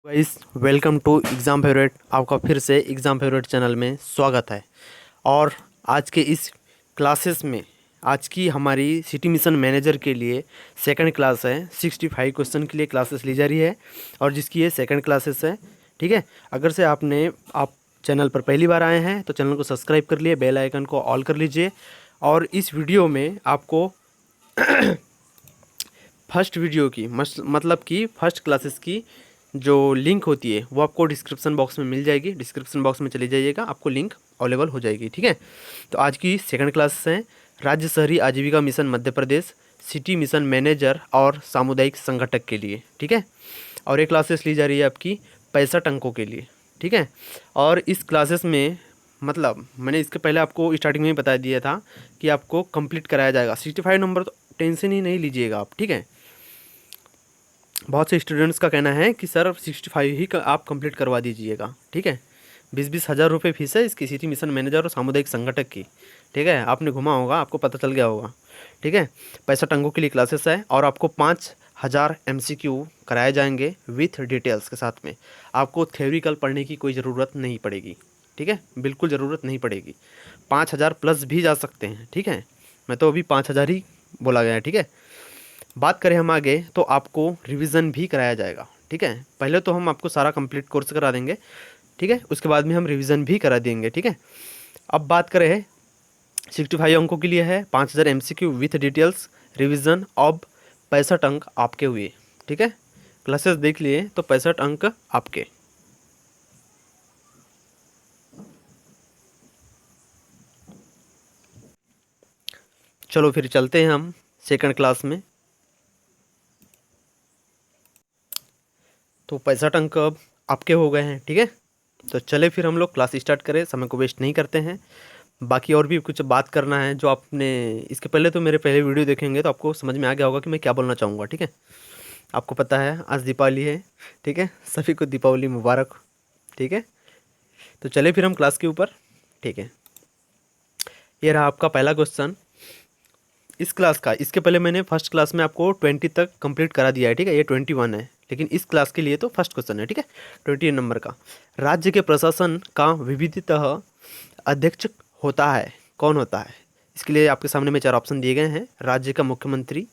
Guys, welcome to exam favourite. आपका फिर से एग्ज़ाम फेवरेट चैनल में स्वागत है। और आज के इस क्लासेस में आज की हमारी सिटी मिशन मैनेजर के लिए सेकंड क्लास है। 65 क्वेश्चन के लिए क्लासेस ली जा रही है और जिसकी ये सेकंड क्लासेस है। ठीक है, अगर से आप चैनल पर पहली बार आए हैं तो चैनल को सब्सक्राइब कर लिए, बेल आइकन को ऑल कर लीजिए। और इस वीडियो में आपको फर्स्ट वीडियो की मतलब कि फर्स्ट क्लासेस की जो लिंक होती है वो आपको डिस्क्रिप्शन बॉक्स में मिल जाएगी। डिस्क्रिप्शन बॉक्स में चली जाइएगा, आपको लिंक अवेलेबल हो जाएगी। ठीक है, तो आज की सेकंड क्लास है राज्य शहरी आजीविका mission Madhya Pradesh, city mission manager और सामुदायिक संगठक के लिए। ठीक है, और ये क्लासेस ली जा रही है आपकी 65 अंकों के लिए। ठीक है, और इस क्लासेस में मतलब मैंने इसके पहले आपको स्टार्टिंग में ही बता दिया था कि आपको कंप्लीट कराया जाएगा। 65 नंबर तो टेंशन ही नहीं लीजिएगा आप। ठीक है, बहुत से स्टूडेंट्स का कहना है कि सर 65 ही आप कंप्लीट करवा दीजिएगा। ठीक है, 20-20 हज़ार रुपये फीस है इसकी, सिटी मिशन मैनेजर और सामुदायिक संगठक की। ठीक है, आपने घुमा होगा, आपको पता चल गया होगा। ठीक है, 65 अंकों के लिए क्लासेस है और आपको 5000 MCQ कराए जाएंगे विथ डिटेल्स के साथ में। आपको थ्योरिकल पढ़ने की कोई ज़रूरत नहीं पड़ेगी। ठीक है, बिल्कुल ज़रूरत नहीं पड़ेगी। 5000 प्लस भी जा सकते हैं। ठीक है, मैं तो अभी 5000 ही बोला गया है। ठीक है, बात करें हम आगे तो आपको रिवीजन भी कराया जाएगा। ठीक है, पहले तो हम आपको सारा कंप्लीट कोर्स करा देंगे। ठीक है, उसके बाद में हम रिवीजन भी करा देंगे। ठीक है, अब बात करें 65 अंकों के लिए है, 5000 MCQ विथ डिटेल्स, रिवीजन। अब 65 अंक आपके हुए। ठीक है, क्लासेस देख लिए तो 65 अंक आपके। चलो फिर चलते हैं हम सेकंड क्लास में। तो 65 अंक अब आपके हो गए हैं। ठीक है, तो चले फिर हम लोग क्लास स्टार्ट करें, समय को वेस्ट नहीं करते हैं। बाकी और भी कुछ बात करना है जो आपने इसके पहले तो मेरे पहले वीडियो देखेंगे तो आपको समझ में आ गया होगा कि मैं क्या बोलना चाहूँगा। ठीक है, आपको पता है आज दीपावली है। ठीक है, सभी को दीपावली मुबारक। ठीक है, तो चले फिर हम क्लास के ऊपर। ठीक है, ये रहा आपका पहला क्वेश्चन इस क्लास का। इसके पहले मैंने फर्स्ट क्लास में आपको 20 तक कंप्लीट करा दिया है। ठीक है, ये 21 है, लेकिन इस क्लास के लिए तो फर्स्ट क्वेश्चन है। ठीक है, 20 नंबर का। राज्य के प्रशासन का विविधतः अध्यक्ष होता है, कौन होता है? इसके लिए आपके सामने में 4 ऑप्शन दिए गए हैं। राज्य का मुख्यमंत्री,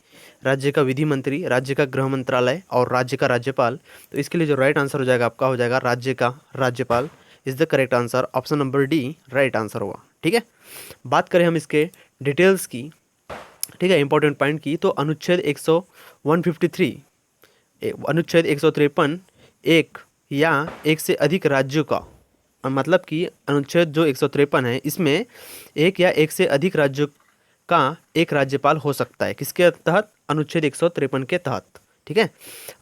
राज्य का विधि मंत्री, राज्य का गृह मंत्रालय और राज्य का राज्यपाल। तो इसके लिए जो राइट आंसर हो जाएगा आपका, हो जाएगा राज्य का राज्यपाल is the correct answer. Option number D right answer होगा। ठीक है, बात करें हम इसके डिटेल्स की। ठीक है, इंपॉर्टेंट पॉइंट की, तो अनुच्छेद 153, अनुच्छेद 153 एक या एक से अधिक राज्यों का, मतलब कि अनुच्छेद जो 153 है इसमें एक या एक से अधिक राज्यों का एक राज्यपाल हो सकता है। किसके तहत? अनुच्छेद 153 के तहत। ठीक है,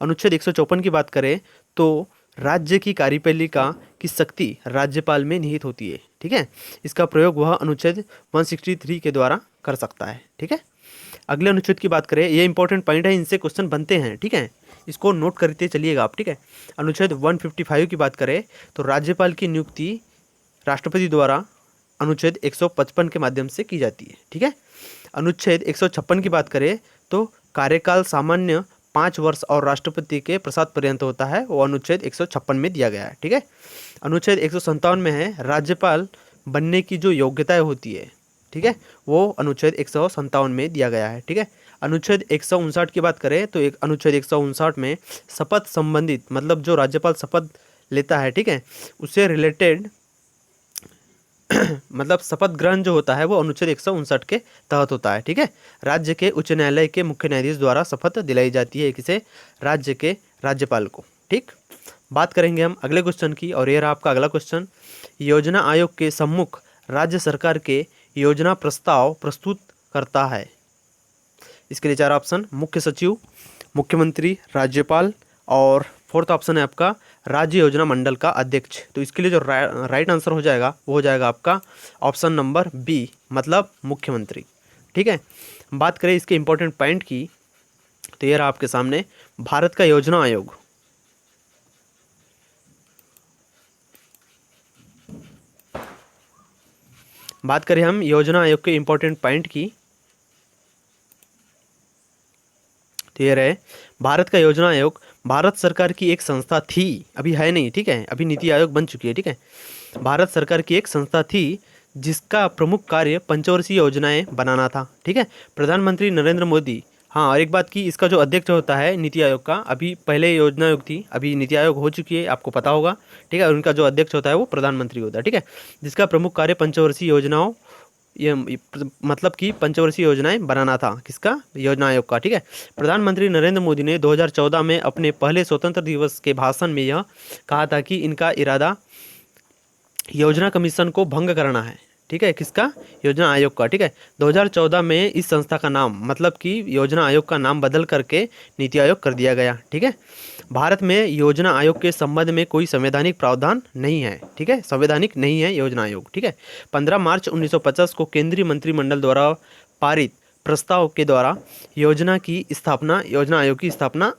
अनुच्छेद 154 की बात करें तो राज्य की कार्यपालिका की शक्ति राज्यपाल में निहित होती है। ठीक है, इसका प्रयोग वह अनुच्छेद 163 के द्वारा कर सकता है। ठीक है, अगले अनुच्छेद की बात करें, ये इंपॉर्टेंट पॉइंट है, इनसे क्वेश्चन बनते हैं। ठीक है, इसको नोट करते चलिएगा आप। ठीक है, अनुच्छेद 155 की बात करें तो राज्यपाल की नियुक्ति राष्ट्रपति द्वारा अनुच्छेद 155 के माध्यम से की जाती है। ठीक है, अनुच्छेद 156 की बात करें तो कार्यकाल सामान्य 5 वर्ष और राष्ट्रपति के प्रसाद पर्यंत होता है, वो अनुच्छेद 156 में दिया गया है। ठीक है, अनुच्छेद 157 में है राज्यपाल बनने की जो योग्यताएं होती है। ठीक है, वो अनुच्छेद 157 में दिया गया है। ठीक है, अनुच्छेद 159 की बात करें तो एक अनुच्छेद 159 में शपथ संबंधित, मतलब जो राज्यपाल शपथ लेता है, ठीक है, उससे रिलेटेड मतलब शपथ ग्रहण जो होता है वो अनुच्छेद 159 के तहत होता है। ठीक है, राज्य के उच्च न्यायालय के मुख्य न्यायाधीश द्वारा शपथ दिलाई जाती है किसे? राज्य के राज्यपाल को। ठीक, बात करेंगे हम अगले क्वेश्चन की, और ये रहा आपका अगला क्वेश्चन। योजना आयोग के सम्मुख राज्य सरकार के योजना प्रस्ताव प्रस्तुत करता है। इसके लिए 4 ऑप्शन, मुख्य सचिव, मुख्यमंत्री, राज्यपाल और फोर्थ ऑप्शन है आपका राज्य योजना मंडल का अध्यक्ष। तो इसके लिए जो राइट आंसर हो जाएगा वो हो जाएगा आपका ऑप्शन नंबर बी, मतलब मुख्यमंत्री। ठीक है, बात करें इसके इंपॉर्टेंट पॉइंट की, तो ये रहा आपके सामने भारत का योजना आयोग। बात करें हम योजना आयोग के इंपॉर्टेंट पॉइंट की, तो ये रहे भारत का योजना आयोग भारत सरकार की एक संस्था थी, अभी है नहीं, ठीक है, अभी नीति आयोग बन चुकी है, ठीक है। भारत सरकार की एक संस्था थी जिसका प्रमुख कार्य पंचवर्षीय योजनाएं बनाना था, ठीक है। प्रधानमंत्री नरेंद्र मोदी, हाँ, और एक बात की, इसका जो अध्यक्ष होता है नीति आयोग का, अभी पहले योजना आयोग थी, अभी नीति आयोग हो चुकी है, आपको पता होगा, ठीक है। और उनका जो अध्यक्ष होता है वो प्रधानमंत्री होता है, ठीक है। जिसका प्रमुख कार्य पंचवर्षीय योजनाओं, मतलब कि पंचवर्षीय योजनाएं बनाना था, किसका, योजना आयोग का, ठीक है। प्रधानमंत्री नरेंद्र मोदी ने 2014 में अपने पहले स्वतंत्र दिवस के भाषण में यह कहा था कि इनका इरादा योजना कमीशन को भंग करना है, ठीक है, किसका, योजना आयोग का, ठीक है। 2014 में इस संस्था का नाम, मतलब कि योजना आयोग का नाम बदल करके नीति आयोग कर दिया गया, ठीक है। भारत में योजना आयोग के संबंध में कोई संवैधानिक प्रावधान नहीं है, ठीक है, संवैधानिक नहीं है योजना आयोग, ठीक है। 15 मार्च 1950 को केंद्रीय मंत्रिमंडल द्वारा पारित प्रस्ताव के द्वारा योजना आयोग की स्थापना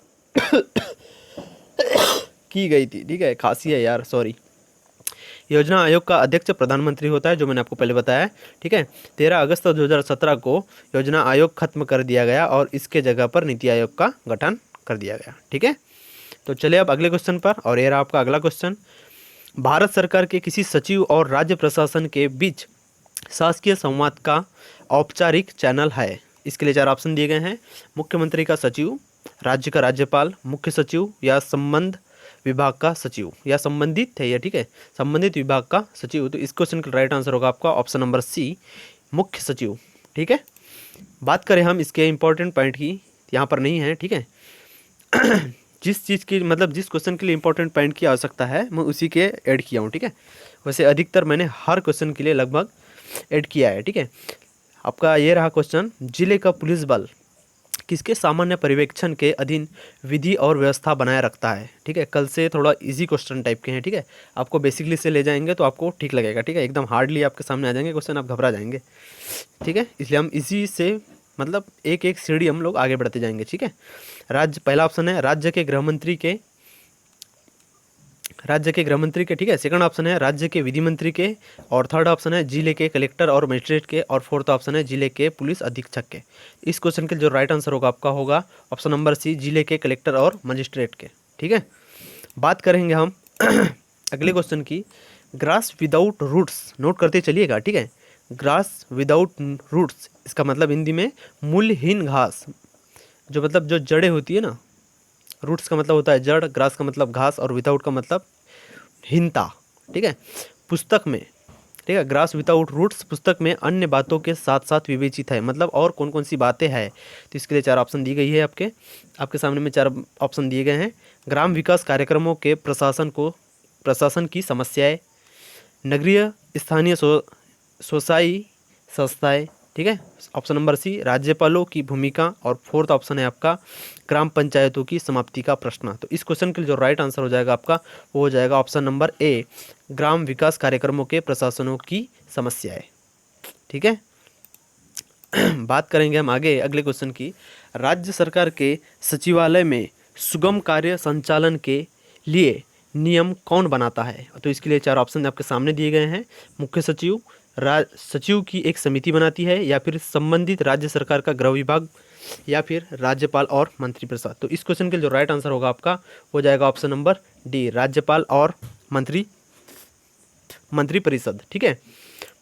की गई थी, ठीक है, खांसी है यार, सॉरी। योजना आयोग का अध्यक्ष प्रधानमंत्री होता है, जो मैंने आपको पहले बताया, ठीक है। 13 अगस्त 2017 को योजना आयोग खत्म कर दिया गया और इसके जगह पर नीति आयोग का गठन कर दिया गया, ठीक है। तो चलिए अब अगले क्वेश्चन पर, और ये रहा आपका अगला क्वेश्चन। भारत सरकार के किसी सचिव और राज्य प्रशासन के बीच शासकीय संवाद का औपचारिक चैनल है। इसके लिए 4 ऑप्शन दिए गए हैं। मुख्यमंत्री का सचिव, राज्य का राज्यपाल, मुख्य सचिव या संबंध विभाग का सचिव, या संबंधित है ये, ठीक है, संबंधित विभाग का सचिव। तो इस क्वेश्चन का राइट आंसर होगा आपका ऑप्शन नंबर सी, मुख्य सचिव, ठीक है। बात करें हम इसके इंपॉर्टेंट पॉइंट की, यहाँ पर नहीं है, ठीक है। जिस चीज़ की, मतलब जिस क्वेश्चन के लिए इंपॉर्टेंट पॉइंट की आवश्यकता है, मैं उसी के ऐड किया हूँ, ठीक है। वैसे अधिकतर मैंने हर क्वेश्चन के लिए लगभग ऐड किया है, ठीक है। आपका ये रहा क्वेश्चन, जिले का पुलिस बल किसके सामान्य पर्यवेक्षण के अधीन विधि और व्यवस्था बनाए रखता है, ठीक है। कल से थोड़ा इजी क्वेश्चन टाइप के हैं, ठीक है। आपको बेसिकली से ले जाएंगे तो आपको ठीक लगेगा, ठीक है। एकदम हार्डली आपके सामने आ जाएंगे क्वेश्चन, आप घबरा जाएंगे, ठीक है। इसलिए हम इसी से, मतलब एक एक सीढ़ी हम लोग आगे बढ़ते जाएंगे, ठीक है। पहला ऑप्शन है राज्य के गृह मंत्री के, ठीक है। सेकंड ऑप्शन है राज्य के विधि मंत्री के, और थर्ड ऑप्शन है जिले के कलेक्टर और मजिस्ट्रेट के, और फोर्थ ऑप्शन है जिले के पुलिस अधीक्षक के। इस क्वेश्चन के जो राइट आंसर होगा आपका होगा ऑप्शन नंबर सी, जिले के कलेक्टर और मजिस्ट्रेट के, ठीक है। बात करेंगे हम अगले क्वेश्चन की, ग्रास विदाउट रूट्स, नोट करते चलिएगा, ठीक है। ग्रास विदाउट रूट्स, इसका मतलब हिंदी में मूलहीन घास, जो मतलब जो जड़ें होती है ना, रूट्स का मतलब होता है जड़, ग्रास का मतलब घास, और विदाउट का मतलब हीनता, ठीक है। पुस्तक में, ठीक है, ग्रास विदाउट रूट्स पुस्तक में अन्य बातों के साथ साथ विवेचित है, मतलब और कौन कौन सी बातें हैं, तो इसके लिए 4 ऑप्शन दी गई है। आपके सामने में 4 ऑप्शन दिए गए हैं। ग्राम विकास कार्यक्रमों के प्रशासन की समस्याएं, नगरीय स्थानीय सोसाई संस्थाएं, ठीक है, ऑप्शन नंबर सी, राज्यपालों की भूमिका, और फोर्थ ऑप्शन है आपका ग्राम पंचायतों की समाप्ति का प्रश्न। तो इस क्वेश्चन के लिए जो राइट आंसर हो जाएगा आपका, वो हो जाएगा ऑप्शन नंबर ए, ग्राम विकास कार्यक्रमों के प्रशासनों की समस्याएं, ठीक है। बात करेंगे हम आगे अगले क्वेश्चन की, राज्य सरकार के सचिवालय में सुगम कार्य संचालन के लिए नियम कौन बनाता है। तो इसके लिए 4 ऑप्शन आपके सामने दिए गए हैं। मुख्य सचिव, सचिव की एक समिति बनाती है, या फिर संबंधित राज्य सरकार का गृह विभाग, या फिर राज्यपाल और मंत्रिपरिषद। तो इस क्वेश्चन के जो राइट आंसर होगा आपका हो जाएगा ऑप्शन नंबर डी, राज्यपाल और मंत्रिपरिषद, ठीक है।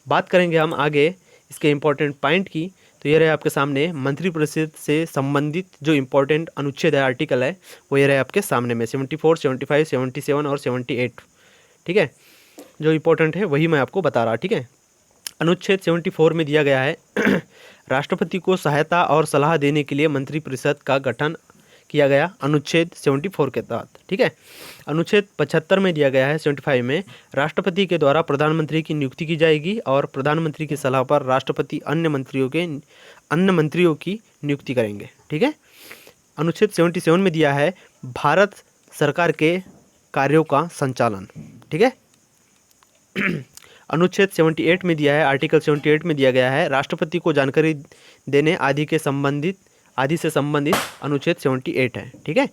बात करेंगे हम आगे इसके इंपॉर्टेंट पॉइंट की, तो ये रहे आपके सामने मंत्रिपरिषद से संबंधित जो इंपॉर्टेंट अनुच्छेद है, आर्टिकल है, वो ये रहे आपके सामने में 74, 75, 77 और 78, ठीक है। जो इंपॉर्टेंट है वही मैं आपको बता रहा, ठीक है। अनुच्छेद 74 में दिया गया है राष्ट्रपति को सहायता और सलाह देने के लिए मंत्रिपरिषद का गठन किया गया, अनुच्छेद 74 के तहत, ठीक है। अनुच्छेद 75 में दिया गया है, 75 में, राष्ट्रपति के द्वारा प्रधानमंत्री की नियुक्ति की जाएगी, और प्रधानमंत्री की सलाह पर राष्ट्रपति अन्य मंत्रियों की नियुक्ति करेंगे, ठीक है। अनुच्छेद 77 में दिया है भारत सरकार के कार्यों का संचालन, ठीक है। अनुच्छेद 78 में दिया है, आर्टिकल 78 में दिया गया है राष्ट्रपति को जानकारी देने आदि से संबंधित अनुच्छेद 78 है, ठीक है।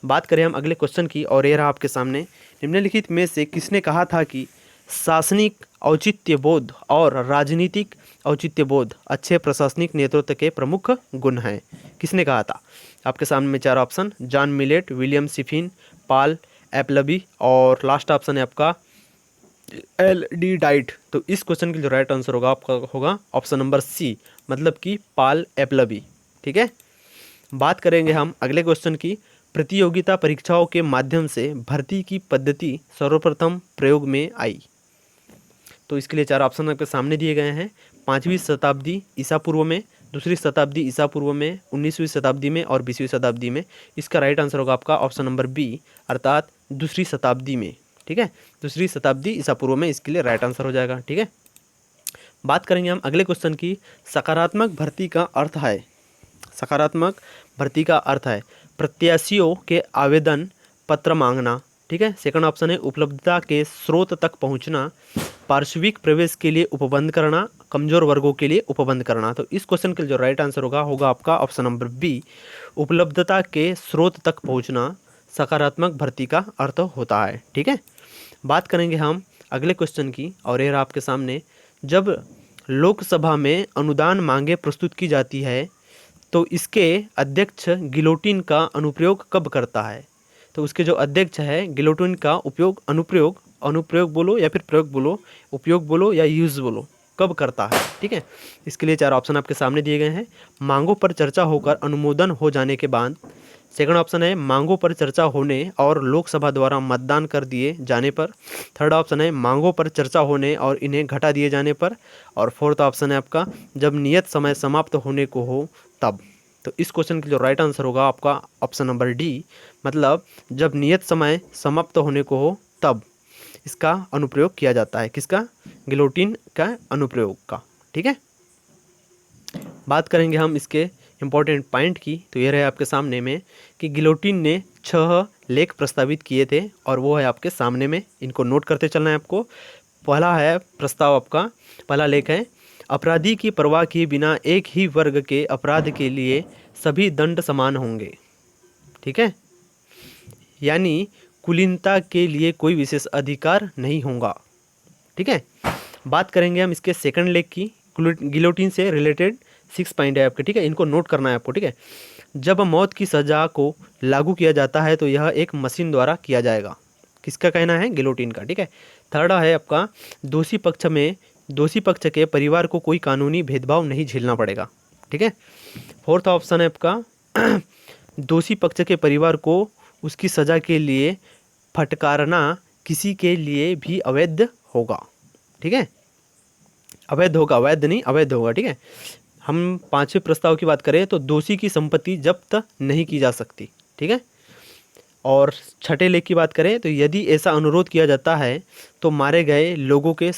बात करें हम अगले क्वेश्चन की, और ये रहा आपके सामने, निम्नलिखित में से किसने कहा था कि शासनिक औचित्य बोध और राजनीतिक औचित्यबोध अच्छे प्रशासनिक नेतृत्व के प्रमुख गुण हैं। किसने कहा था? आपके सामने में 4 option, John Millet, William Siffin, Paul Appleby और लास्ट ऑप्शन है आपका एल डी डाइट। तो इस क्वेश्चन के जो राइट आंसर होगा आपका होगा ऑप्शन नंबर सी, मतलब कि पॉल एपलबी। ठीक है। बात करेंगे हम अगले क्वेश्चन की। प्रतियोगिता परीक्षाओं के माध्यम से भर्ती की पद्धति सर्वप्रथम प्रयोग में आई। तो इसके लिए 4 ऑप्शन आपके सामने दिए गए हैं। 5वीं शताब्दी ईसा पूर्व में, 2री शताब्दी ईसा पूर्व में, 19वीं शताब्दी में और 20वीं शताब्दी में। इसका राइट आंसर होगा आपका ऑप्शन नंबर बी, अर्थात 2री शताब्दी में। ठीक है, 2री शताब्दी ईसा पूर्व में इसके लिए राइट आंसर हो जाएगा। ठीक है। बात करेंगे हम अगले क्वेश्चन की। सकारात्मक भर्ती का अर्थ है, सकारात्मक भर्ती का अर्थ है प्रत्याशियों के आवेदन पत्र मांगना। ठीक है। सेकंड ऑप्शन है उपलब्धता के स्रोत तक पहुंचना, पार्श्विक प्रवेश के लिए उपबंध करना, कमजोर वर्गों के लिए उपबंध करना। तो इस क्वेश्चन के जो राइट आंसर होगा आपका ऑप्शन नंबर बी, उपलब्धता के स्रोत तक पहुंचना सकारात्मक भर्ती का अर्थ होता है। ठीक है। बात करेंगे हम अगले क्वेश्चन की, और यह आपके सामने। जब लोकसभा में अनुदान मांगे प्रस्तुत की जाती है तो इसके अध्यक्ष गिलोटिन का अनुप्रयोग कब करता है? तो उसके जो अध्यक्ष है गिलोटिन का उपयोग, अनुप्रयोग बोलो या फिर प्रयोग बोलो, उपयोग बोलो या यूज़ बोलो, कब करता है? ठीक है। इसके लिए 4 ऑप्शन आपके सामने दिए गए हैं। मांगों पर चर्चा होकर अनुमोदन हो जाने के बाद। सेकंड ऑप्शन है मांगों पर चर्चा होने और लोकसभा द्वारा मतदान कर दिए जाने पर। थर्ड ऑप्शन है मांगों पर चर्चा होने और इन्हें घटा दिए जाने पर। और फोर्थ ऑप्शन है आपका जब नियत समय समाप्त होने को हो तब। तो इस क्वेश्चन का जो राइट आंसर होगा आपका ऑप्शन नंबर डी, मतलब जब नियत समय समाप्त होने को हो तब इसका अनुप्रयोग किया जाता है। किसका? गिलोटिन का अनुप्रयोग का। ठीक है। बात करेंगे हम इसके इम्पोर्टेंट पॉइंट की। तो ये रहे आपके सामने में कि गिलोटिन ने 6 लेख प्रस्तावित किए थे, और वो है आपके सामने में, इनको नोट करते चलना है आपको। पहला है प्रस्ताव आपका, पहला लेख है अपराधी की परवाह किए बिना एक ही वर्ग के अपराध के लिए सभी दंड समान होंगे। ठीक है, यानी कुलीनता के लिए कोई विशेष अधिकार नहीं होगा। ठीक है। बात करेंगे हम इसके सेकंड लेख की। गिलोटिन से रिलेटेड 6 पॉइंट है आपके। ठीक है, इनको नोट करना है आपको। ठीक है। जब मौत की सज़ा को लागू किया जाता है तो यह एक मशीन द्वारा किया जाएगा। किसका कहना है? गिलोटिन का। ठीक है। थर्ड है आपका दोषी पक्ष के परिवार को कोई कानूनी भेदभाव नहीं झेलना पड़ेगा। ठीक है। फोर्थ ऑप्शन है आपका दोषी पक्ष के परिवार को उसकी सज़ा के लिए फटकारना किसी के लिए भी अवैध होगा। ठीक है, अवैध होगा, वैध नहीं, अवैध होगा। ठीक है। हम 5वें प्रस्ताव की बात करें तो दोषी की संपत्ति जब्त नहीं की जा सकती। ठीक है। और 6ठे लेख की बात करें तो यदि ऐसा अनुरोध किया जाता है तो मारे गए लोगों के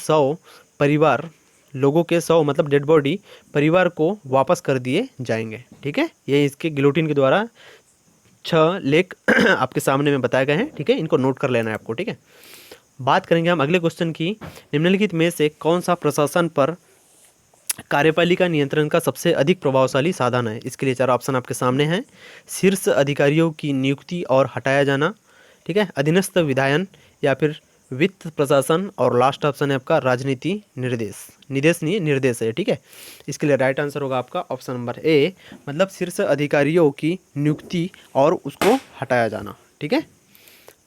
100 मतलब डेड बॉडी परिवार को वापस कर दिए जाएंगे। ठीक है। ये इसके गिलोटिन के द्वारा 6 लेख आपके सामने में बताए गए हैं। ठीक है, इनको नोट कर लेना है आपको। ठीक है। बात करेंगे हम अगले क्वेश्चन की। निम्नलिखित में से कौन सा प्रशासन पर कार्यपालिका नियंत्रण का सबसे अधिक प्रभावशाली साधन है? इसके लिए 4 ऑप्शन आपके सामने हैं। शीर्ष अधिकारियों की नियुक्ति और हटाया जाना। ठीक है, अधीनस्थ विधायन या फिर वित्त प्रशासन, और लास्ट ऑप्शन है आपका राजनीति निर्देश है। ठीक है। इसके लिए राइट आंसर होगा आपका ऑप्शन नंबर ए, मतलब शीर्ष अधिकारियों की नियुक्ति और उसको हटाया जाना। ठीक है।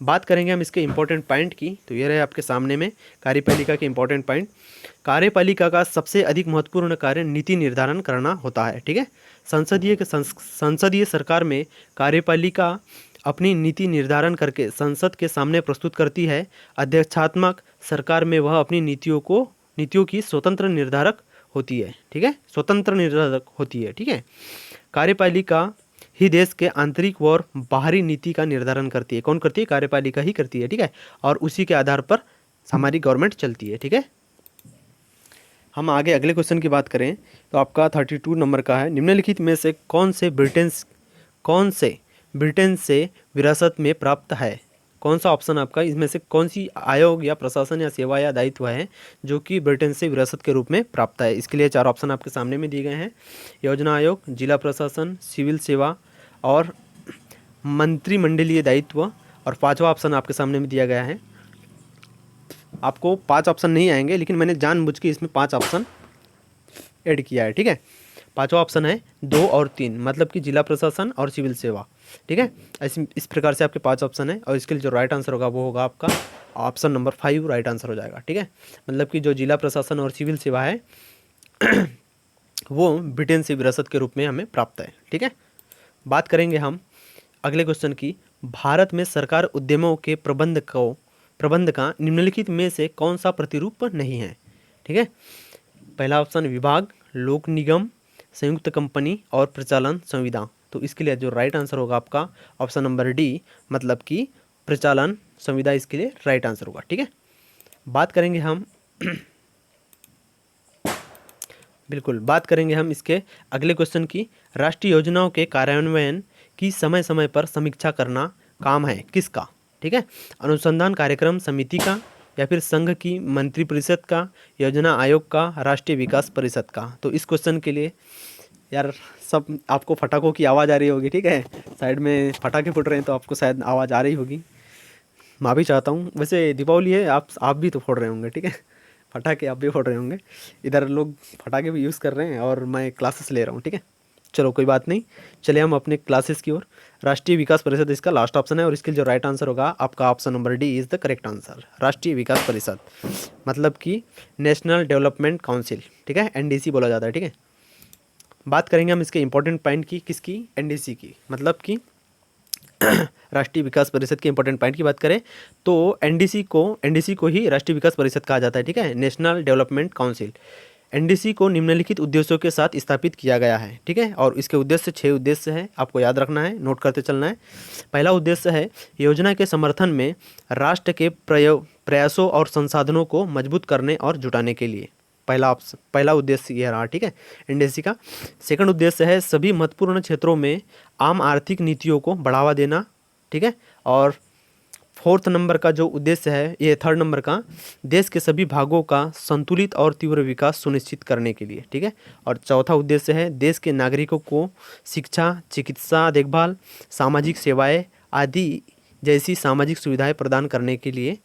बात करेंगे हम इसके इम्पोर्टेंट पॉइंट की। तो ये रहे आपके सामने में कार्यपालिका के इम्पोर्टेंट पॉइंट। कार्यपालिका का सबसे अधिक महत्वपूर्ण कार्य नीति निर्धारण करना होता है। ठीक है। संसदीय सरकार में कार्यपालिका अपनी नीति निर्धारण करके संसद के सामने प्रस्तुत करती है। अध्यक्षात्मक सरकार में वह अपनी नीतियों की स्वतंत्र निर्धारक होती है। ठीक है, स्वतंत्र निर्धारक होती है। ठीक है। कार्यपालिका ही देश के आंतरिक और बाहरी नीति का निर्धारण करती है। कौन करती है? कार्यपालिका ही करती है। ठीक है। और उसी के आधार पर हमारी गवर्नमेंट चलती है। ठीक है। हम आगे अगले क्वेश्चन की बात करें तो आपका 32 नंबर का है। निम्नलिखित में से कौन से ब्रिटेन से विरासत में प्राप्त है? कौन सा ऑप्शन आपका इसमें से कौन सी आयोग या प्रशासन या सेवा या दायित्व है जो कि ब्रिटेन से विरासत के रूप में प्राप्त है? इसके लिए 4 ऑप्शन आपके सामने में दिए गए हैं। योजना आयोग, जिला प्रशासन, सिविल सेवा और मंत्रिमंडलीय दायित्व। और 5वां ऑप्शन आपके सामने में दिया गया है। आपको 5 ऑप्शन नहीं आएंगे, लेकिन मैंने जानबूझ के इसमें 5 ऑप्शन ऐड किया है, ठीक है। पांचवा ऑप्शन है 2 और 3, मतलब कि जिला प्रशासन और सिविल सेवा, ठीक है। इस प्रकार से आपके 5 ऑप्शन है, और इसके लिए जो राइट आंसर होगा वो होगा आपका ऑप्शन नंबर 5 राइट आंसर हो जाएगा, ठीक है। मतलब कि जो जिला प्रशासन और सिविल सेवा है वो ब्रिटेन से विरासत के रूप में हमें प्राप्त है, ठीक है। बात करेंगे हम अगले क्वेश्चन की। भारत में सरकार उद्यमों के प्रबंध का निम्नलिखित में से कौन सा प्रतिरूप नहीं है, ठीक है। पहला ऑप्शन विभाग, लोक निगम, संयुक्त कंपनी और प्रचालन संविदा। तो इसके लिए जो राइट आंसर होगा आपका ऑप्शन नंबर डी, मतलब कि प्रचालन संविदा इसके लिए राइट आंसर होगा, ठीक है। बात करेंगे हम बिल्कुल बात करेंगे हम इसके अगले क्वेश्चन की। राष्ट्रीय योजनाओं के कार्यान्वयन की समय समय पर समीक्षा करना काम है किसका, ठीक है। अनुसंधान कार्यक्रम समिति का, या फिर संघ की मंत्रिपरिषद का, योजना आयोग का, राष्ट्रीय विकास परिषद का। तो इस क्वेश्चन के लिए यार सब आपको फटाकों की आवाज़ आ रही होगी, ठीक है। साइड में फटाके फुट रहे हैं तो आपको शायद आवाज़ आ रही होगी, मैं भी चाहता हूँ। वैसे दीपावली है, आप भी तो फोड़ रहे होंगे, ठीक है। पटाखे आप भी फोड़ रहे होंगे, इधर लोग पटाखे भी यूज़ कर रहे हैं और मैं क्लासेस ले रहा हूँ, ठीक है। चलो कोई बात नहीं, चलिए हम अपने क्लासेस की ओर। राष्ट्रीय विकास परिषद इसका लास्ट ऑप्शन है, और इसके जो राइट आंसर होगा आपका option number D is the correct answer. राष्ट्रीय विकास परिषद मतलब कि नेशनल डेवलपमेंट काउंसिल, ठीक है, एनडीसी बोला जाता है, ठीक है। बात करेंगे हम इसके इंपॉर्टेंट पॉइंट की, किसकी, एनडीसी की, मतलब कि राष्ट्रीय विकास परिषद के इंपॉर्टेंट पॉइंट की बात करें तो एनडीसी को ही राष्ट्रीय विकास परिषद कहा जाता है, ठीक है, नेशनल डेवलपमेंट काउंसिल। एनडीसी को निम्नलिखित उद्देश्यों के साथ स्थापित किया गया है, ठीक है। और इसके उद्देश्य 6 उद्देश्य है, आपको याद रखना है, नोट करते चलना है। पहला उद्देश्य है योजना के समर्थन में राष्ट्र के प्रयासों और संसाधनों को मजबूत करने और जुटाने के लिए। पहला उद्देश्य ये रहा, ठीक है, एनडीसी का। सेकंड उद्देश्य है सभी महत्वपूर्ण क्षेत्रों में आम आर्थिक नीतियों को बढ़ावा देना, ठीक है। और फोर्थ नंबर का जो उद्देश्य है, ये थर्ड नंबर का, देश के सभी भागों का संतुलित और तीव्र विकास सुनिश्चित करने के लिए, ठीक है। और चौथा उद्देश्य है देश के नागरिकों को शिक्षा, चिकित्सा देखभाल, सामाजिक सेवाएं आदि जैसी सामाजिक सुविधाएं प्रदान करने के लिए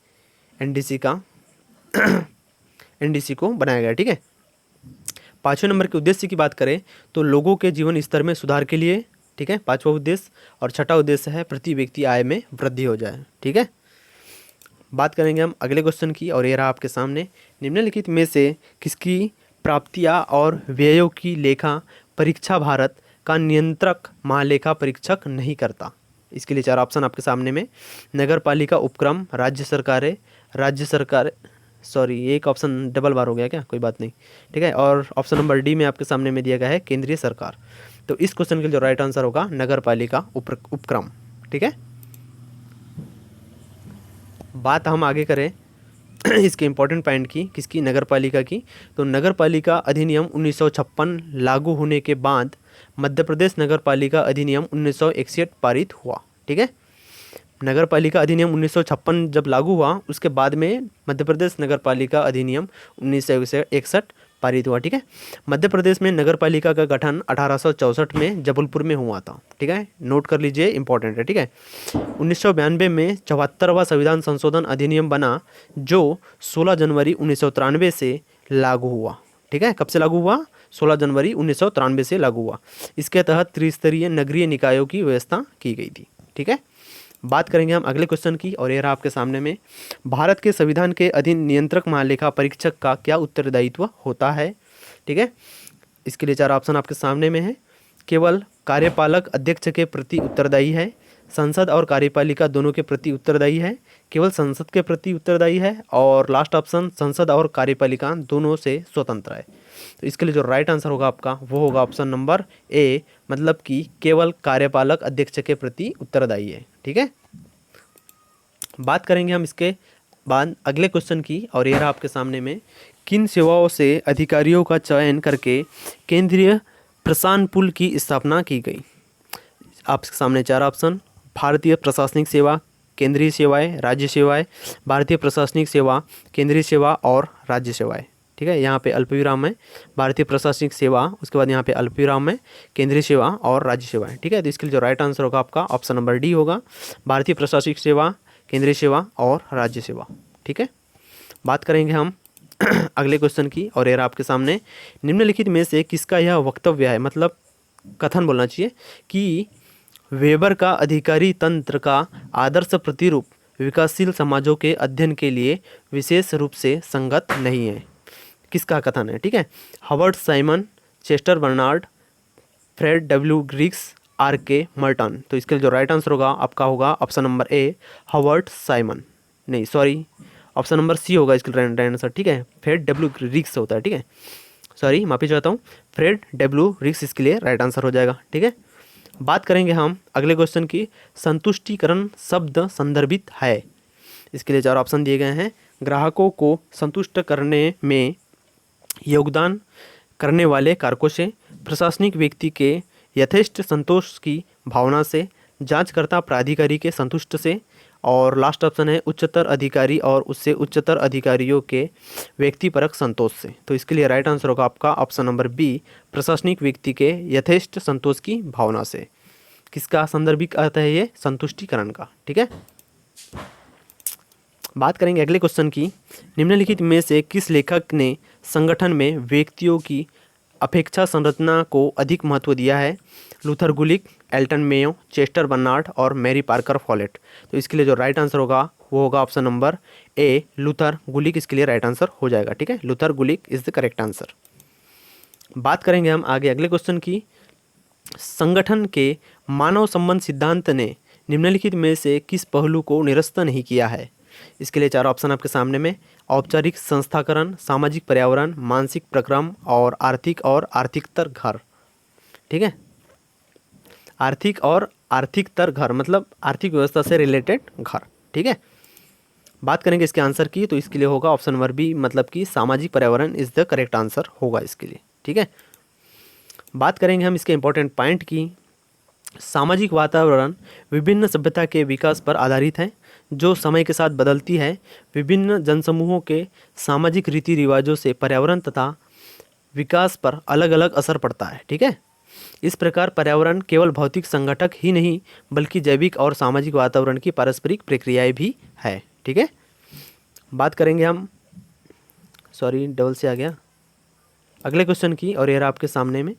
एनडीसी को बनाया गया, ठीक है। पाँचवें नंबर के उद्देश्य की बात करें तो लोगों के जीवन स्तर में सुधार के लिए, ठीक है, पांचवा उद्देश्य। और छठा उद्देश्य है प्रति व्यक्ति आय में वृद्धि हो जाए, ठीक है। बात करेंगे हम अगले क्वेश्चन की, और ये रहा आपके सामने। निम्नलिखित में से किसकी प्राप्तियां और व्ययों की लेखा परीक्षा भारत का नियंत्रक महालेखा परीक्षक नहीं करता। इसके लिए 4 ऑप्शन आपके सामने में। नगर पालिका उपक्रम, राज्य सरकार, सॉरी एक ऑप्शन डबल बार हो गया क्या, कोई बात नहीं, ठीक है। और ऑप्शन नंबर डी में आपके सामने में दिया गया है केंद्रीय सरकार। तो इस क्वेश्चन के जो राइट आंसर होगा नगर पालिका उपक्रम, ठीक है। बात हम आगे करें इसके इंपॉर्टेंट पॉइंट की, किसकी, नगर पालिका की। तो नगर पालिका अधिनियम 1956 लागू होने के बाद मध्य प्रदेश नगर पालिका अधिनियम 1961 पारित हुआ, ठीक है। नगर पालिका अधिनियम 1956 जब लागू हुआ, उसके बाद में मध्य प्रदेश नगर पालिका अधिनियम 1961 पारित हुआ, ठीक है। मध्य प्रदेश में नगर पालिका का गठन 1864 में जबलपुर में हुआ था, ठीक है, नोट कर लीजिए, इंपॉर्टेंट है, ठीक है। 1992 में 74वां संविधान संशोधन अधिनियम बना, जो 16 जनवरी 1993 से लागू हुआ, ठीक है। कब से लागू हुआ, 16 जनवरी 1993 से लागू हुआ। इसके तहत त्रिस्तरीय नगरीय निकायों की व्यवस्था की गई थी, ठीक है। बात करेंगे हम अगले क्वेश्चन की, और ये रहा आपके सामने में। भारत के संविधान के अधीन नियंत्रक महालेखा परीक्षक का क्या उत्तरदायित्व होता है, ठीक है। इसके लिए 4 ऑप्शन आपके सामने में है। केवल कार्यपालक अध्यक्ष के प्रति उत्तरदायी है, संसद और कार्यपालिका दोनों के प्रति उत्तरदायी है, केवल संसद के प्रति उत्तरदायी है, और लास्ट ऑप्शन संसद और कार्यपालिका दोनों से स्वतंत्र है। तो इसके लिए जो राइट आंसर होगा आपका वो होगा ऑप्शन नंबर ए, मतलब कि केवल कार्यपालक अध्यक्ष के प्रति उत्तरदायी है, ठीक है। बात करेंगे हम इसके बाद अगले क्वेश्चन की, और ये रहा आपके सामने में। किन सेवाओं से अधिकारियों का चयन करके केंद्रीय प्रशासन पुल की स्थापना की गई। आपके सामने 4 ऑप्शन। भारतीय प्रशासनिक सेवा, केंद्रीय सेवाएं, राज्य सेवाएं, भारतीय प्रशासनिक सेवा, केंद्रीय सेवा और राज्य सेवाएं, ठीक है। यहाँ पे अल्पविराम है, भारतीय प्रशासनिक सेवा, उसके बाद यहाँ पे अल्पविराम है, केंद्रीय सेवा और राज्य सेवाएं, ठीक है। तो इसके लिए जो राइट आंसर होगा आपका ऑप्शन नंबर डी होगा, भारतीय प्रशासनिक सेवा, केंद्रीय सेवा और राज्य सेवा, ठीक है। बात करेंगे हम अगले क्वेश्चन की, और ये रहा आपके सामने। निम्नलिखित में से किसका यह वक्तव्य है, मतलब कथन बोलना चाहिए, कि वेबर का अधिकारी तंत्र का आदर्श प्रतिरूप विकासशील समाजों के अध्ययन के लिए विशेष रूप से संगत नहीं है। किसका कथन है, ठीक है? Howard Simon, Chester Barnard, Fred W Griggs, R K Merton. तो इसके लिए जो राइट आंसर होगा आपका होगा option number A, Howard Simon. नहीं सॉरी, ऑप्शन नंबर सी होगा इसके राइट आंसर, ठीक है? फ्रेड डब्ल्यू ग्रिग्स होता है, ठीक है? सॉरी माफी चाहता हूँ, फ्रेड डब्ल्यू ग्रिग्स इसके लिए राइट आंसर हो जाएगा, ठीक है? बात करेंगे हम अगले क्वेश्चन की। संतुष्टिकरण शब्द संदर्भित है। इसके लिए 4 ऑप्शन दिए गए हैं। ग्राहकों को संतुष्ट करने में योगदान करने वाले कारकों से, प्रशासनिक व्यक्ति के यथेष्ट संतोष की भावना से, जांचकर्ता प्राधिकारी के संतुष्ट से, और लास्ट ऑप्शन है उच्चतर अधिकारी और उससे उच्चतर अधिकारियों के व्यक्तिपरक संतोष से। तो इसके लिए राइट आंसर होगा आपका ऑप्शन नंबर बी, प्रशासनिक व्यक्ति के यथेष्ट संतोष की भावना से। किसका संदर्भिक आता है ये? संतुष्टिकरण का, ठीक है? बात करेंगे अगले क्वेश्चन की। निम्नलिखित में से किस लेखक ने संगठन में व्यक्तियों की अपेक्षा संरचना को अधिक महत्व दिया है? लूथर गुलिक, एल्टन मेयो, चेस्टर बर्नार्ड और मैरी पार्कर फॉलेट। तो इसके लिए जो राइट आंसर होगा वो होगा ऑप्शन नंबर ए, लूथर गुलिक इसके लिए राइट आंसर हो जाएगा, ठीक है? Luther Gulik is the correct answer. बात करेंगे हम आगे अगले क्वेश्चन की। संगठन के मानव संबंध सिद्धांत ने निम्नलिखित में से किस पहलू को निरस्त नहीं किया है? इसके लिए 4 ऑप्शन आपके सामने में। औपचारिक संस्थाकरण, सामाजिक पर्यावरण, मानसिक प्रक्रम और आर्थिकतर घर, ठीक है? आर्थिक और आर्थिकतर घर मतलब आर्थिक व्यवस्था से रिलेटेड घर, ठीक है? बात करेंगे इसके आंसर की, तो इसके लिए होगा ऑप्शन नंबर बी, मतलब कि सामाजिक पर्यावरण इज द करेक्ट आंसर होगा इसके लिए, ठीक है? बात करेंगे हम इसके इंपॉर्टेंट पॉइंट की। सामाजिक वातावरण विभिन्न सभ्यता के विकास पर आधारित है, जो समय के साथ बदलती है। विभिन्न जनसमूहों के सामाजिक रीति रिवाजों से पर्यावरण तथा विकास पर अलग अलग असर पड़ता है, ठीक है? इस प्रकार पर्यावरण केवल भौतिक संगठक ही नहीं बल्कि जैविक और सामाजिक वातावरण की पारस्परिक प्रक्रियाएं भी है, ठीक है? बात करेंगे हम, सॉरी डबल से आ गया, अगले क्वेश्चन की, और ये रहा आपके सामने में।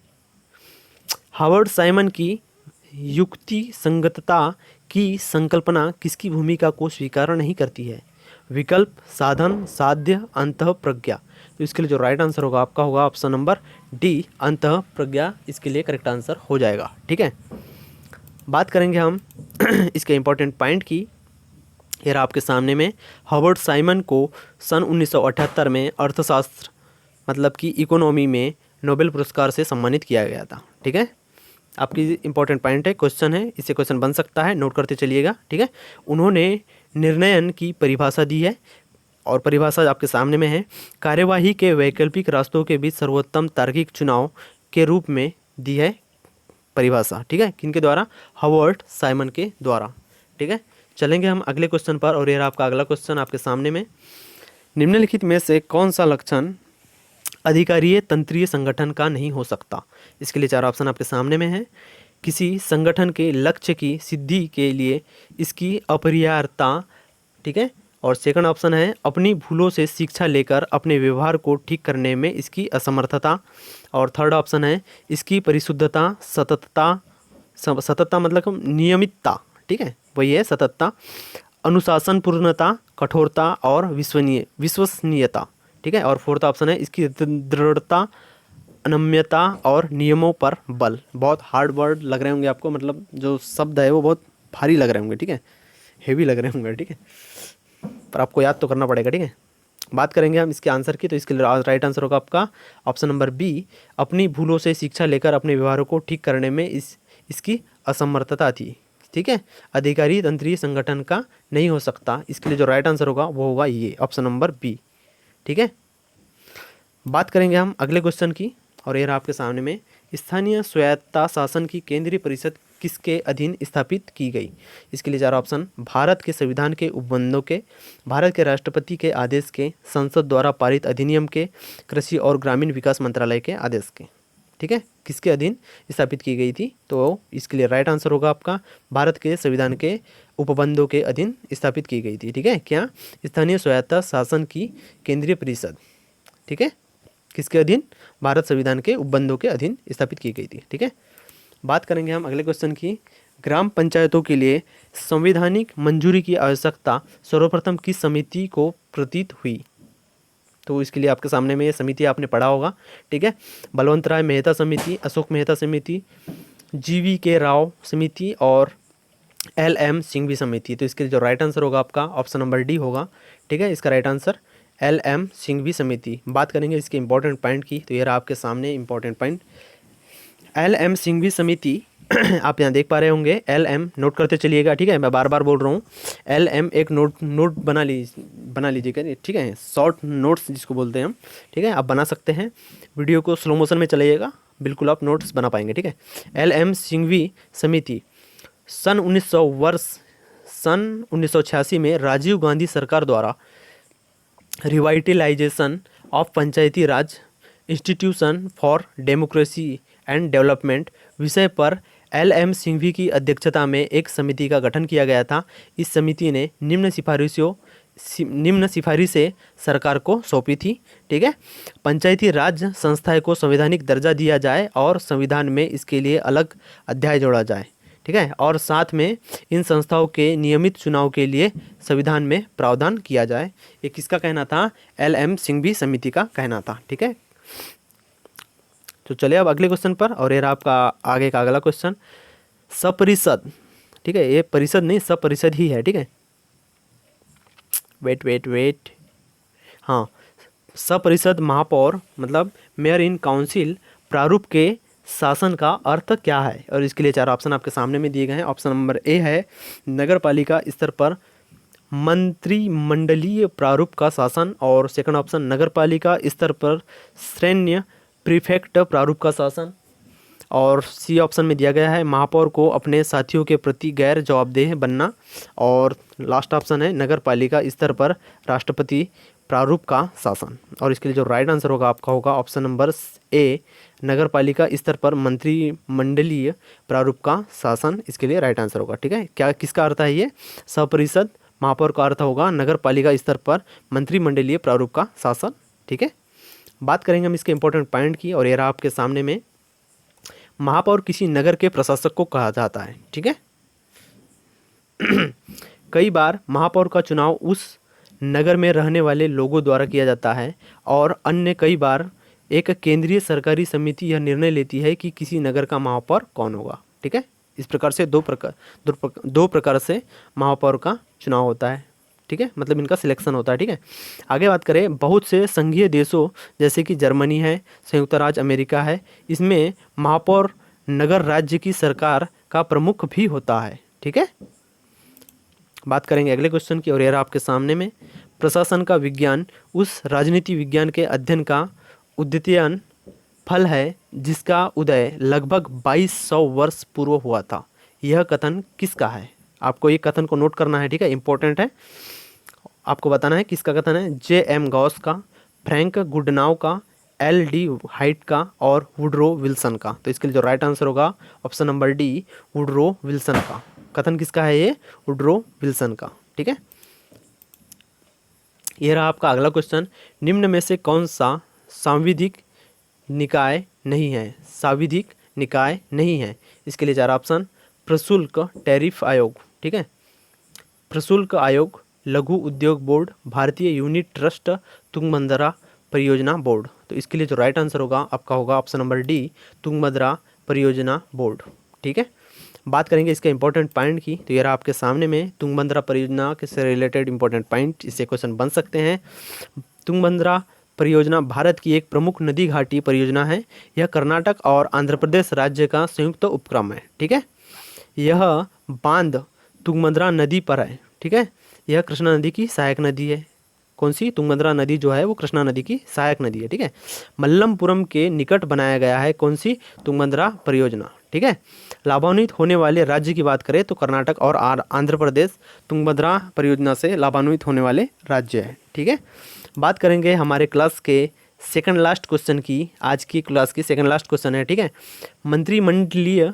हावर्ड साइमन की युक्ति संगतता की संकल्पना किसकी भूमिका को स्वीकार नहीं करती है? विकल्प, साधन, साध्य, अंतः प्रज्ञा। तो इसके लिए जो राइट आंसर होगा आपका होगा ऑप्शन नंबर डी, अंतः प्रज्ञा इसके लिए करेक्ट आंसर हो जाएगा, ठीक है? बात करेंगे हम इसके इंपॉर्टेंट पॉइंट की। ये रहा आपके सामने में। हावर्ड साइमन को सन 1978 में अर्थशास्त्र मतलब कि इकोनॉमी में नोबेल पुरस्कार से सम्मानित किया गया था, ठीक है? आपकी इंपॉर्टेंट पॉइंट है, क्वेश्चन है, इससे क्वेश्चन बन सकता है, नोट करते चलिएगा, ठीक है? उन्होंने निर्णयन की परिभाषा दी है, और परिभाषा आपके सामने में है। कार्यवाही के वैकल्पिक रास्तों के बीच सर्वोत्तम तार्किक चुनाव के रूप में दी है परिभाषा, ठीक है? किनके द्वारा? हावर्ड साइमन के द्वारा, ठीक है? चलेंगे हम अगले क्वेश्चन पर, और ये रहा आपका अगला क्वेश्चन आपके सामने में। निम्नलिखित में से कौन सा लक्षण अधिकारीय तंत्रीय संगठन का नहीं हो सकता? इसके लिए 4 ऑप्शन आपके सामने में है। किसी संगठन के लक्ष्य की सिद्धि के लिए इसकी अपरिहार्यता, ठीक है? और सेकंड ऑप्शन है अपनी भूलों से शिक्षा लेकर अपने व्यवहार को ठीक करने में इसकी असमर्थता, और थर्ड ऑप्शन है इसकी परिशुद्धता, सततता मतलब नियमितता, ठीक है? वही है सततता, अनुशासन पूर्णता, कठोरता और विश्वसनीयता, ठीक है? और फोर्थ ऑप्शन है इसकी दृढ़ता, अनम्यता और नियमों पर बल। बहुत हार्ड वर्ड लग रहे होंगे आपको, मतलब जो शब्द है वो बहुत भारी लग रहे होंगे, ठीक है? हेवी लग रहे होंगे, ठीक है? पर आपको याद तो करना पड़ेगा, ठीक है? बात करेंगे हम इसके आंसर की, तो इसके लिए राइट आंसर होगा आपका ऑप्शन नंबर बी, अपनी भूलों से शिक्षा लेकर अपने व्यवहारों को ठीक करने में इसकी असमर्थता थी, ठीक है? अधिकारी तंत्रीय संगठन का नहीं हो सकता। इसके लिए जो राइट आंसर होगा वो होगा ये ऑप्शन नंबर बी, ठीक है? बात करेंगे हम अगले क्वेश्चन की, और ये रहा आपके सामने में। स्थानीय स्वायत्ता शासन की केंद्रीय परिषद किसके अधीन स्थापित की गई? इसके लिए 4 ऑप्शन। भारत के संविधान के उपबंधों के, भारत के राष्ट्रपति के आदेश के, संसद द्वारा पारित अधिनियम के, कृषि और ग्रामीण विकास मंत्रालय के आदेश के, ठीक है? किसके अधीन स्थापित की गई थी? तो इसके लिए राइट आंसर होगा आपका भारत के संविधान के उपबंधों के अधीन स्थापित की गई थी, ठीक है? क्या? स्थानीय स्वायत्ता शासन की केंद्रीय परिषद, ठीक है, किसके अधीन? भारत संविधान के उपबंधों के अधीन स्थापित की गई थी। ठीक है, बात करेंगे हम अगले क्वेश्चन की। ग्राम पंचायतों के लिए संवैधानिक मंजूरी की आवश्यकता सर्वप्रथम किस समिति को प्रतीत हुई? तो इसके लिए आपके सामने में ये समिति आपने पढ़ा होगा। ठीक है, बलवंत राय मेहता समिति, अशोक मेहता समिति, GV.K. राव समिति और LM सिंघवी समिति। तो इसके लिए जो राइट आंसर होगा आपका ऑप्शन नंबर डी होगा। ठीक है, इसका राइट आंसर LM सिंघवी समिति। बात करेंगे इसके इंपॉर्टेंट पॉइंट की, तो ये रहा आपके सामने इंपॉर्टेंट पॉइंट। LM सिंघवी समिति आप यहाँ देख पा रहे होंगे, LM नोट करते चलिएगा। ठीक है, मैं बार बार बोल रहा हूँ, LM एक नोट बना लीजिएगा। ठीक है, शॉर्ट नोट्स जिसको बोलते हैं हम। ठीक है, आप बना सकते हैं, वीडियो को स्लो मोशन में चलाइएगा, बिल्कुल आप नोट्स बना पाएंगे। ठीक है, LM सिंघवी समिति सन 1986 में राजीव गांधी सरकार द्वारा revitalisation of Panchayati Raj institution for democracy and development विषय पर LM सिंघवी की अध्यक्षता में एक समिति का गठन किया गया था। इस समिति ने निम्न सिफारिशें सरकार को सौंपी थी। ठीक है, पंचायती राज संस्थाएं को संवैधानिक दर्जा दिया जाए और संविधान में इसके लिए अलग अध्याय जोड़ा जाए। ठीक है, और साथ में इन संस्थाओं के नियमित चुनाव के लिए संविधान में प्रावधान किया जाए। ये किसका कहना था? LM सिंघवी समिति का कहना था। ठीक है, तो चलिए अब अगले क्वेश्चन पर, और ये रहा आपका आगे का अगला क्वेश्चन। सपरिषद, ठीक है, ये परिषद नहीं सपरिषद ही है। ठीक है, वेट, हाँ, सपरिषद महापौर मतलब मेयर इन काउंसिल प्रारूप के शासन का अर्थ क्या है? और इसके लिए 4 ऑप्शन आपके सामने में दिए गए हैं। ऑप्शन नंबर ए है नगर पालिका स्तर पर मंत्रिमंडलीय प्रारूप का शासन, और सेकंड ऑप्शन नगर पालिका स्तर पर सैन्य प्रीफेक्ट प्रारूप का शासन, और सी ऑप्शन में दिया गया है महापौर को अपने साथियों के प्रति गैर जवाबदेह बनना, और लास्ट ऑप्शन है नगर पालिका स्तर पर राष्ट्रपति प्रारूप का शासन। और इसके लिए जो राइट आंसर होगा आपका होगा ऑप्शन नंबर ए नगर पालिका स्तर पर मंत्रिमंडलीय प्रारूप का शासन, इसके लिए राइट आंसर होगा। ठीक है, क्या किसका अर्थ है ये? सपरिषद महापौर का अर्थ होगा नगर पालिका स्तर पर मंत्रिमंडलीय प्रारूप का शासन। ठीक है, बात करेंगे हम इसके इंपॉर्टेंट पॉइंट की, और ये रहा आपके सामने में। महापौर किसी नगर के प्रशासक को कहा जाता है। ठीक है, कई बार महापौर का चुनाव उस नगर में रहने वाले लोगों द्वारा किया जाता है, और अन्य कई बार एक केंद्रीय सरकारी समिति यह निर्णय लेती है कि किसी नगर का महापौर कौन होगा। ठीक है, इस प्रकार से दो प्रकार से महापौर का चुनाव होता है। ठीक है, मतलब इनका सिलेक्शन होता है। ठीक है, आगे बात करें, बहुत से संघीय देशों जैसे कि जर्मनी है, संयुक्त राज्य अमेरिका है, इसमें महापौर नगर राज्य की सरकार का प्रमुख भी होता है। ठीक है, बात करेंगे अगले क्वेश्चन की, और यह आपके सामने में। प्रशासन का विज्ञान उस राजनीति विज्ञान के अध्ययन का उद्यतन फल है जिसका उदय लगभग 2200 वर्ष पूर्व हुआ था। यह कथन किसका है? आपको ये कथन को नोट करना है। ठीक है, इंपॉर्टेंट है, आपको बताना है किसका कथन है। J.M. गॉस का, फ्रैंक गुडनाव का, L.D. हाइट का, और वुडरो विल्सन का। तो इसके लिए जो राइट आंसर होगा option number D Woodrow Wilson का। कथन किसका है ये? वुडरो विल्सन का। ठीक है, यह रहा आपका अगला क्वेश्चन। निम्न में से कौन सा सांविधिक निकाय नहीं है? सांविधिक निकाय नहीं है, इसके लिए 4 ऑप्शन। प्रशुल्क टैरिफ आयोग, ठीक है, प्रशुल्क आयोग, लघु उद्योग बोर्ड, भारतीय यूनिट ट्रस्ट, तुंगभद्रा परियोजना बोर्ड। तो इसके लिए जो राइट आंसर होगा आपका होगा ऑप्शन नंबर डी तुंगभद्रा परियोजना बोर्ड। ठीक है, बात करेंगे इसके इंपॉर्टेंट पॉइंट की, तो ये रहा आपके सामने में तुंगभद्रा परियोजना के से रिलेटेड इंपॉर्टेंट पॉइंट, इससे क्वेश्चन बन सकते हैं। तुंगभद्रा परियोजना भारत की एक प्रमुख नदी घाटी परियोजना है। यह कर्नाटक और आंध्र प्रदेश राज्य का संयुक्त उपक्रम है। ठीक है, यह बांध तुंगभद्रा नदी पर है। ठीक है, यह कृष्णा नदी की सहायक नदी है। कौन सी? तुंगभद्रा नदी जो है वो कृष्णा नदी की सहायक नदी है। ठीक है, मल्लमपुरम के निकट बनाया गया है कौन सी? तुंगभद्रा परियोजना। ठीक है, लाभान्वित होने वाले राज्य की बात करें तो कर्नाटक और आंध्र प्रदेश तुंगभद्रा परियोजना से लाभान्वित होने वाले राज्य है। ठीक है, बात करेंगे हमारे क्लास के सेकंड लास्ट क्वेश्चन की, आज की क्लास की सेकंड लास्ट क्वेश्चन है। ठीक है, मंत्रिमंडलीय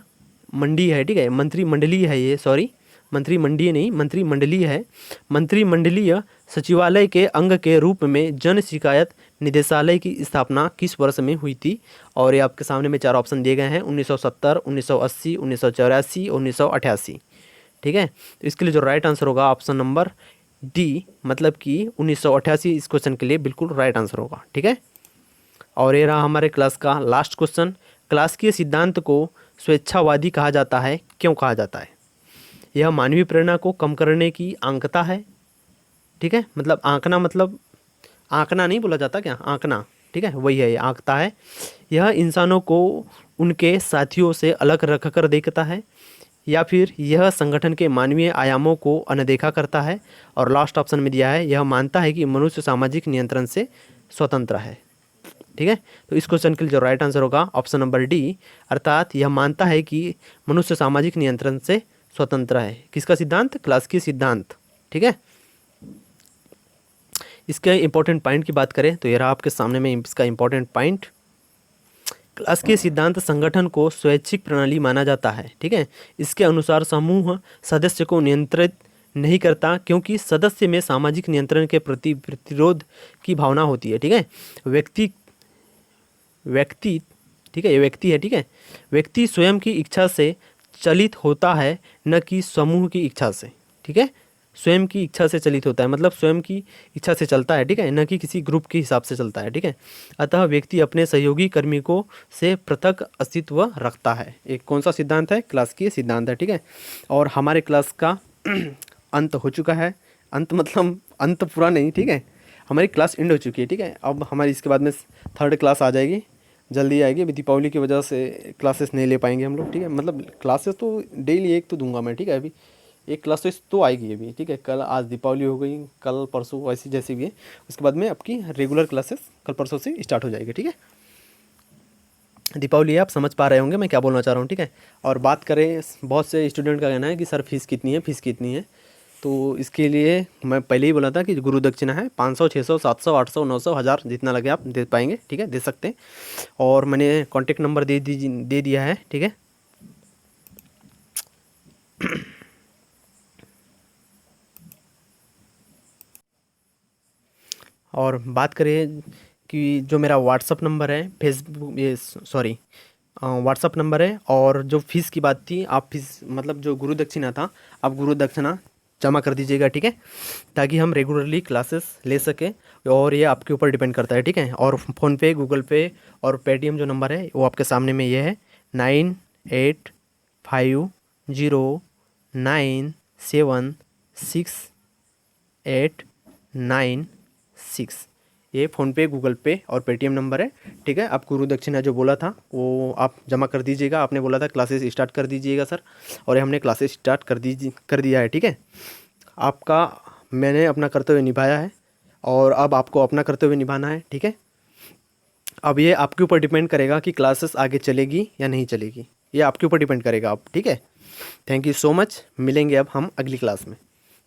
मंडी है। ठीक है, मंत्रिमंडलीय है ये, सॉरी मंत्रिमंडलीय नहीं, मंत्रिमंडलीय है। मंत्रिमंडलीय सचिवालय के अंग के रूप में जन शिकायत निदेशालय की स्थापना किस वर्ष में हुई थी? और ये आपके सामने में 4 ऑप्शन दिए गए हैं, 1970, 1980, 1984, 1988। ठीक है, तो इसके लिए जो राइट आंसर होगा ऑप्शन नंबर डी, मतलब कि 1988 इस क्वेश्चन के लिए बिल्कुल राइट आंसर होगा। ठीक है, और ये रहा हमारे क्लास का लास्ट क्वेश्चन। क्लासिकीय सिद्धांत को स्वेच्छावादी कहा जाता है, क्यों कहा जाता है? यह मानवीय प्रेरणा को कम करने की आंकता है। ठीक है, मतलब आंकना, मतलब आंकना नहीं बोला जाता क्या, आंकना, ठीक है, वही है, ये आंकता है। यह इंसानों को उनके साथियों से अलग रखकर देखता है, या फिर यह संगठन के मानवीय आयामों को अनदेखा करता है। और लास्ट ऑप्शन में दिया है, यह मानता है कि मनुष्य सामाजिक नियंत्रण से स्वतंत्र है। ठीक है, तो इस क्वेश्चन के लिए जो राइट आंसर होगा ऑप्शन नंबर डी, अर्थात यह मानता है कि मनुष्य सामाजिक नियंत्रण से स्वतंत्र है। किसका सिद्धांत? क्लासिकी सिद्धांत। ठीक है, इसके इंपॉर्टेंट पॉइंट की बात करें तो ये रहा आपके सामने में इसका इंपॉर्टेंट पॉइंट। क्लासिकी सिद्धांत संगठन को स्वैच्छिक प्रणाली माना जाता है। ठीक है, इसके अनुसार समूह सदस्य को नियंत्रित नहीं करता, क्योंकि सदस्य में सामाजिक नियंत्रण के प्रति प्रतिरोध की भावना होती है। ठीक है, व्यक्ति ठीक है, ये व्यक्ति है। ठीक है, व्यक्ति स्वयं की इच्छा से चलित होता है, न कि समूह की इच्छा से। ठीक है, स्वयं की इच्छा से चलित होता है, मतलब स्वयं की इच्छा से चलता है। ठीक है, न कि किसी ग्रुप के हिसाब से चलता है। ठीक है, अतः व्यक्ति अपने सहयोगी कार्मिकों से पृथक अस्तित्व रखता है। एक कौन सा सिद्धांत है? क्लासिकीय सिद्धांत है। ठीक है, और हमारे क्लास का अंत हो चुका है। अंत मतलब अंत पूरा नहीं, ठीक है, हमारी क्लास एंड हो चुकी है। ठीक है, अब हमारी इसके बाद में 3rd क्लास आ जाएगी, जल्दी आएगी। अभी दीपावली की वजह से क्लासेस नहीं ले पाएंगे हम लोग। ठीक है, मतलब क्लासेस तो डेली एक तो दूंगा मैं। ठीक है, अभी एक क्लासेस तो आएगी अभी। ठीक है, कल, आज दीपावली हो गई, कल परसों वैसी जैसी भी है, उसके बाद में आपकी रेगुलर क्लासेस कल परसों से स्टार्ट हो जाएगी। ठीक है, दीपावली है, आप समझ पा रहे होंगे मैं क्या बोलना चाह रहा हूँ। ठीक है, और बात करें, बहुत से स्टूडेंट का कहना है कि सर फीस कितनी है, फीस कितनी है। तो इसके लिए मैं पहले ही बोला था कि गुरु दक्षिणा है 500, 600, 700, 800, 900, 1000, जितना लगे आप दे पाएंगे। ठीक है, दे सकते हैं। और मैंने कॉन्टेक्ट नंबर दे दिया है। ठीक है, और बात करें कि जो मेरा व्हाट्सअप नंबर है, फेसबुक, ये सॉरी, व्हाट्सअप नंबर है। और जो फीस की बात थी, आप फीस मतलब जो गुरु दक्षिणा था, आप गुरु दक्षिणा जमा कर दीजिएगा। ठीक है, ताकि हम रेगुलरली क्लासेस ले सकें, और ये आपके ऊपर डिपेंड करता है। ठीक है, और फ़ोनपे, गूगल पे और पेटीएम जो नंबर है वो आपके सामने में ये है, 9850976896। ये फ़ोनपे, गूगल पे और पेटीएम नंबर है। ठीक है, आप गुरु दक्षिणा जो बोला था वो आप जमा कर दीजिएगा। आपने बोला था क्लासेस स्टार्ट कर दीजिएगा सर, और ये हमने क्लासेस स्टार्ट कर दिया है। ठीक है, आपका मैंने अपना कर्तव्य निभाया है, और अब आपको अपना कर्तव्य निभाना है। ठीक है, अब ये आपके ऊपर डिपेंड करेगा कि क्लासेस आगे चलेगी या नहीं चलेगी, ये आपके ऊपर डिपेंड करेगा आप। ठीक है, थैंक यू सो मच, मिलेंगे अब हम अगली क्लास में।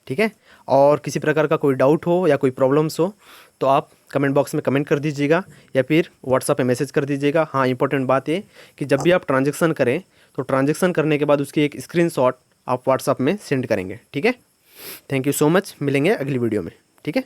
ठीक है, और किसी प्रकार का कोई डाउट हो या कोई प्रॉब्लम्स हो तो आप कमेंट बॉक्स में कमेंट कर दीजिएगा, या फिर व्हाट्सएप पे मैसेज कर दीजिएगा। हाँ, इंपॉर्टेंट बात ये कि जब भी आप ट्रांजेक्शन करें तो ट्रांजेक्शन करने के बाद उसकी एक स्क्रीनशॉट आप व्हाट्सएप में सेंड करेंगे। ठीक है, थैंक यू सो मच, मिलेंगे अगली वीडियो में। ठीक है।